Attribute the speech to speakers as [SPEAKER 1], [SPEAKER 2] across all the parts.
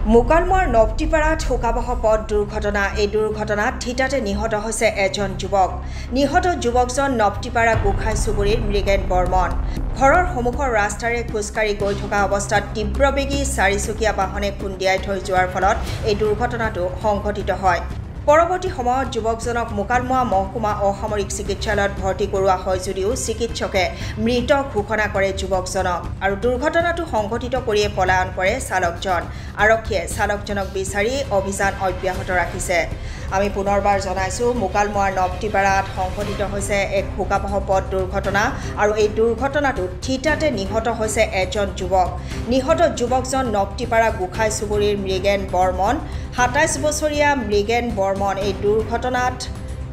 [SPEAKER 1] মুকালমুৱাৰ নৱটিপাৰাত শোকাবহ পথ দুৰ্ঘটনা এই দুৰ্ঘটনাত থিতাতে নিহত হৈছে এজন যুৱক নিহত যুৱকজন নৱটিপাৰা গোখাই চুবুৰীৰ মৃগেন বৰ্মন ঘৰৰ সন্মুখৰ ৰাস্তাৰে খোজকাঢ়ি গৈ থকা অৱস্থাত তীব্ৰবেগী চাৰিচকীয়া বাহনে খুন্দিয়াই থৈ যোৱাৰ ফলত এই দুৰ্ঘটনাটো সংঘটিত হয় পৰৱৰ্তী সময়ত যুৱকজনক মুকালমুৱা মহকুমা অসামৰিক চিকিৎসালয়ত ভৰ্তি কৰোৱা হয় যদিও চিকিৎসকে মৃত ঘোষণা কৰে যুৱকজনক আৰু দুৰ্ঘটনাটো সংঘটিত কৰিয়ে পলায়ন কৰে চালকজন আৰক্ষীয়ে চালকজনক বিচাৰি অভিযান অব্যাহত ৰাখিছে আমি পুনৰবাৰ জনাইছো মুকালমুৱাৰ নৱটিপাৰাত সংঘটিত হৈছে এক শোকাবহ পথ দুৰ্ঘটনা আৰু এই দুৰ্ঘটনাটোত থিতাতে নিহত হৈছে এজন যুৱক নিহত যুৱকজন নৱটিপাৰা গোখাই চুবুৰীৰ মৃগেন বৰ্মন ২৭ বছৰীয়া মৃগেন বৰ্মন এই দুৰ্ঘটনাত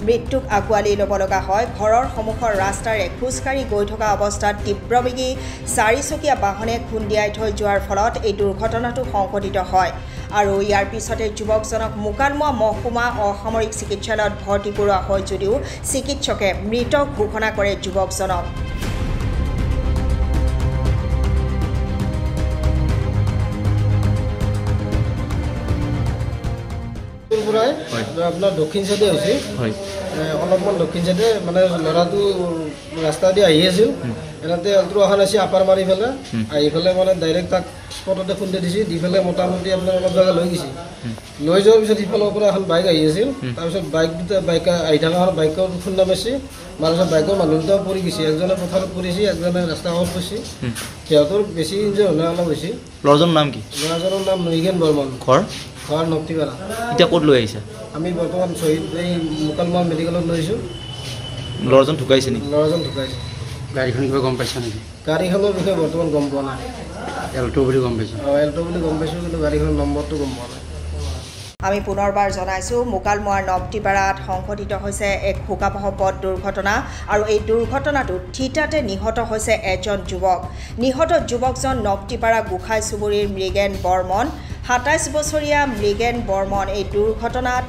[SPEAKER 1] মৃত্যুক আগুৱালি ল'ব লগা হয় ঘৰৰ সন্মুখৰ ৰাস্তাৰে খোজকাঢ়ি গৈ থকা অৱস্থাত তীব্ৰবেগী চাৰিচকীয়া বাহনে খুন্দিয়াই থৈ যোৱাৰ ফলত এই দুৰ্ঘটনাটো সংঘটিত হয় আৰু ইয়াৰ পিছতে যুৱকজনক মুকালমুৱা মহকুমা অসামৰিক চিকিৎসালয়ত ভৰ্তি কৰোৱা হয় যদিও চিকিৎসকে মৃত ঘোষণা কৰে যুৱকজনক
[SPEAKER 2] আপনার দক্ষিণ সাইডে হয়েছে অলপমান দক্ষিণ সাইডে মানে লড়াটো রাস্তা দিয়ে আহি আছিল এনাতে অল্ট্র এখন আছে আপার মারি ফেলে আহি ফেলে মানে ডাইরেক্ট তাক স্পটতে খুন্দি দিছে দি ফেলে মোটামুটি আপনার অলপ জায়গা লৈ গেছে লৈ যাওয়ার পিছত সিফালৰ পৰা এখন বাইক আহি আছিল তাৰপিছত বাইক দুটা বাইক আহি থকা বাইকৰ খুন্দা মাৰিছে মাৰিছত বাইকৰ মানুহ দুটাও পৰি গৈছে একজনে পথাৰত পৰিছে একজনে ৰাস্তা কাষত পৰিছে সিহঁতৰ বেছি ইনজয় হ'লে অলপ হৈছে
[SPEAKER 3] ল'ৰাজনৰ নাম কি
[SPEAKER 2] ল'ৰাজনৰ নাম মৃগেন বৰ্মন
[SPEAKER 3] ঘৰ
[SPEAKER 2] নৱটিপাৰা
[SPEAKER 3] এতিয়া ক'ত লৈ আহিছে
[SPEAKER 2] আমি বৰ্তমান শহীদ এই মুকালমুৱা মেডিকেলত লৈছোঁ
[SPEAKER 3] ল'ৰাজন ঢুকাইছে নেকি
[SPEAKER 2] ল'ৰাজন ঢুকাইছে
[SPEAKER 4] গাড়ীখন কিবা গম পাইছা নেকি
[SPEAKER 2] গাড়ীখনৰ বিষয়ে বৰ্তমান গম পোৱা নাই
[SPEAKER 4] এল্টো বুলি গম পাইছোঁ
[SPEAKER 2] এল্টো বুলি গম পাইছোঁ কিন্তু গাড়ীখনৰ নম্বৰটো গম পোৱা নাই
[SPEAKER 1] আমি পুনৰবাৰ জনাইছো মুকালমুৱাৰ নৱটিপাৰাত সংঘটিত হৈছে এক শোকাবহ পথ দুৰ্ঘটনা আৰু এই দুৰ্ঘটনাটোত থিতাতে নিহত হৈছে এজন যুৱক নিহত যুৱকজন নৱটিপাৰা গোখাই চুবুৰীৰ মৃগেন বৰ্মন ২৭ বছৰীয়া মৃগেন বৰ্মন এই দুৰ্ঘটনাত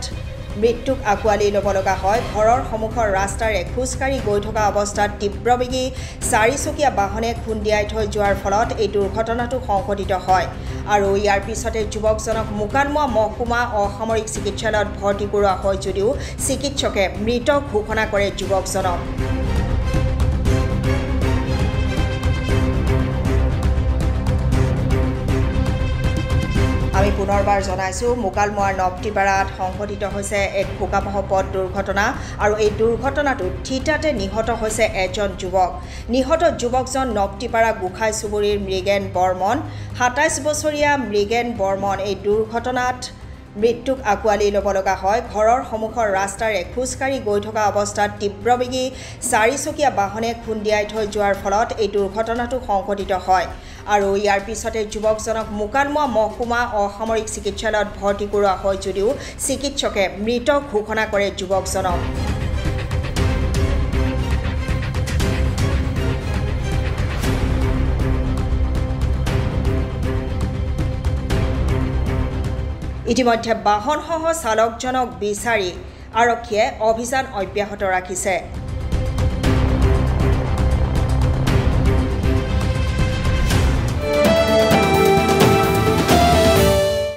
[SPEAKER 1] মৃত্যুক আগুৱালি ল'ব লগা হয় ঘৰৰ সন্মুখৰ ৰাস্তাৰে খোজকাঢ়ি গৈ থকা অৱস্থাত তীব্ৰবেগী চাৰিচকীয়া বাহনে খুন্দিয়াই থৈ যোৱাৰ ফলত এই দুৰ্ঘটনাটো সংঘটিত হয় আৰু ইয়াৰ পিছতে যুৱকজনক মুকালমুৱা মহকুমা অসামৰিক চিকিৎসালয়ত ভৰ্তি কৰোৱা হয় যদিও চিকিৎসকে মৃত ঘোষণা কৰে যুৱকজনক আমি পুনৰবাৰ জনাইছো মুকালমুৱাৰ নৱটিপাৰাত সংঘটিত হৈছে এক শোকাবহ পথ দুৰ্ঘটনা আৰু এই দুৰ্ঘটনাটোত থিতাতে নিহত হৈছে এজন যুৱক নিহত যুৱকজন নৱটিপাৰা গোখাই চুবুৰীৰ মৃগেন বৰ্মন ২৭ বছৰীয়া মৃগেন বৰ্মন এই দুৰ্ঘটনাত মৃত্যুক আগুৱালি ল'ব লগা হয় ঘৰৰ সন্মুখৰ ৰাস্তাৰে খোজকাঢ়ি গৈ থকা অৱস্থাত তীব্ৰবেগী চাৰিচকীয়া বাহনে খুন্দিয়াই থৈ যোৱাৰ ফলত এই দুৰ্ঘটনাটো সংঘটিত হয় আৰু ইয়াৰ পিছতে যুৱকজনক মুকালমুৱা মহকুমা অসামৰিক চিকিৎসালয়ত ভৰ্তি কৰোৱা হয় যদিও চিকিৎসকে মৃত ঘোষণা কৰে যুৱকজনক ইতিমধ্যে বাহনসহ চালকজনক বিচাৰি আৰক্ষীয়ে অভিযান অব্যাহত ৰাখিছে